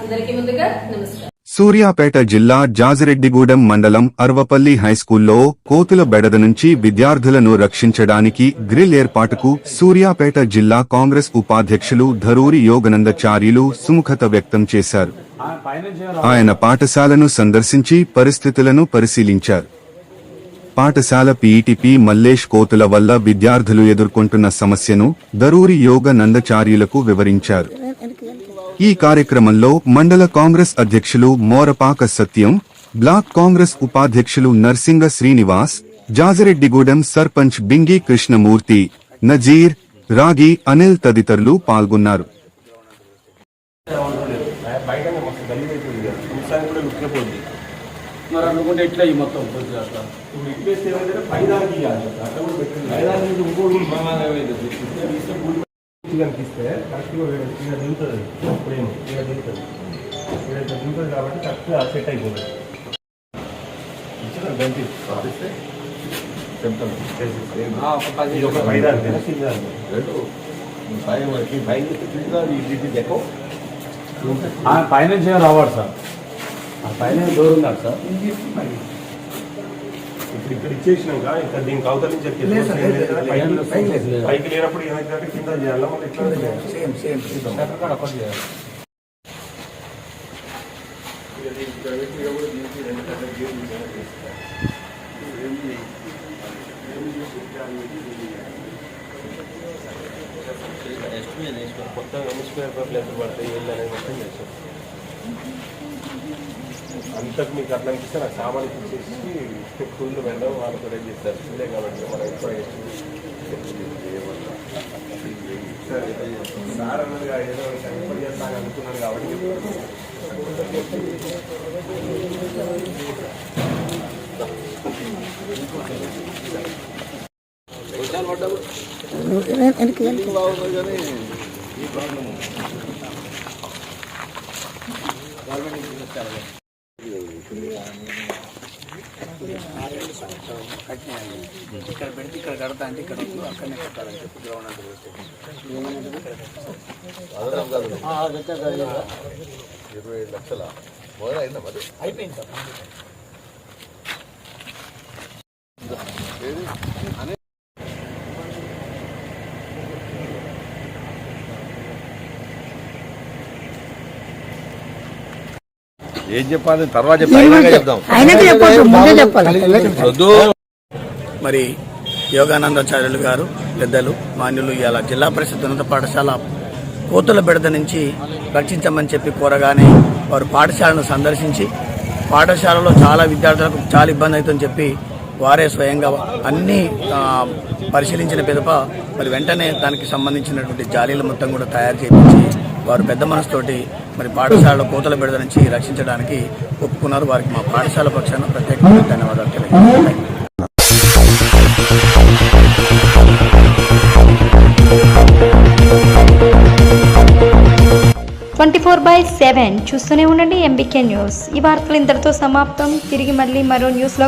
అందరికీ ముందుగా నమస్కారం. సూర్యాపేట జిల్లా జాజిరెడ్డిగూడెం మండలం అర్వపల్లి హైస్కూల్లో కోతుల బెడద నుంచి విద్యార్థులను రక్షించడానికి గ్రిల్ ఏర్పాటుకు సూర్యాపేట జిల్లా కాంగ్రెస్ ఉపాధ్యక్షులు ధరూరి యోగనందాచార్యులు సుముఖత వ్యక్తం చేశారు. ఆయన పాఠశాలను సందర్శించి పరిస్థితులను పరిశీలించారు. పాఠశాల పీఈటీపీ మల్లేష్ కోతుల వల్ల విద్యార్థులు ఎదుర్కొంటున్న సమస్యను ధరూరి యోగనందాచార్యులకు వివరించారు. ఈ కార్యక్రమంలో మండల కాంగ్రెస్ అధ్యక్షులు మోరపాక సత్యం, బ్లాక్ కాంగ్రెస్ ఉపాధ్యక్షులు నర్సింగ శ్రీనివాస్, జాజిరెడ్డిగూడెం సర్పంచ్ బింగి కృష్ణమూర్తి, నజీర్, రాగి, అనిల్ తదితరులు పాల్గొన్నారు. కనిపిస్తే కరెక్ట్గా ఇక్కడ దిగుతుంది, ఇప్పుడేమో ఇక్కడ దిగుతుంది, ఇక్కడ దిగుతుంది కాబట్టి కరెక్ట్గా సెట్ అయిపోతుంది. పైన రావాలి సార్, పైన డోర్ ఉన్నాడు సార్. ఇప్పుడు ఇక్కడ ఇచ్చేసినాక ఇంకా దీనికి అవతల నుంచి పైకి లేనప్పుడు ఏమైందంటే కింద చేయాలి, మళ్ళీ ఇట్లా చేయాలి. కొత్తగా ప్లేస్ పడతాయి వీళ్ళు అనేది మొత్తం చేస్తాం. అంతకు మీకు అట్లా అనిపిస్తే నాకు సామాన్లు ఇచ్చేసి స్కూల్లో వెళ్ళడం వాళ్ళు కూడా చేస్తారు. స్కూలే కాబట్టి మనం ఎక్కువ సార్ అన్నదిగా ఏదో ఎక్కువ చేస్తాను అనుకున్నాను కాబట్టి ఈ ప్రాబ్లం ఇక్కడ పెడితే ఇక్కడ కడతా అంటే ఇక్కడ అక్కడనే కట్టాలని చెప్పి గ్రౌండ్ 20 లక్షల మొదలైందా మరి అయిపోయింది సార్. ఏం చెప్పాలి తర్వాత చెప్తాం. మరి యోగానందాచార్యులు గారు పెద్దలు మాన్యులు ఇవాళ జిల్లా పరిషత్ ఉన్నత పాఠశాల కోతుల బెడద నుంచి రక్షించమని చెప్పి కోరగానే వారు పాఠశాలను సందర్శించి పాఠశాలలో చాలా విద్యార్థులకు చాలా ఇబ్బంది అవుతుందని చెప్పి వారే స్వయంగా అన్నీ పరిశీలించిన పిదప మరి వెంటనే దానికి సంబంధించినటువంటి జాలీలు మొత్తం కూడా తయారు చేయించి వారు పెద్ద మనసుతోటి మరి పాఠశాలలో కోతుల బెడద నుంచి రక్షించడానికి ఒప్పుకున్నారు. వారికి మా పాఠశాల పక్షాన ప్రత్యేకంగా ధన్యవాదాలు తెలియజేస్తున్నాను. 24/7 చూస్తూనే ఉండండి MBK న్యూస్. ఈ వార్తలు ఇంతటితో సమాప్తం. తిరిగి మళ్ళీ మరో న్యూస్లో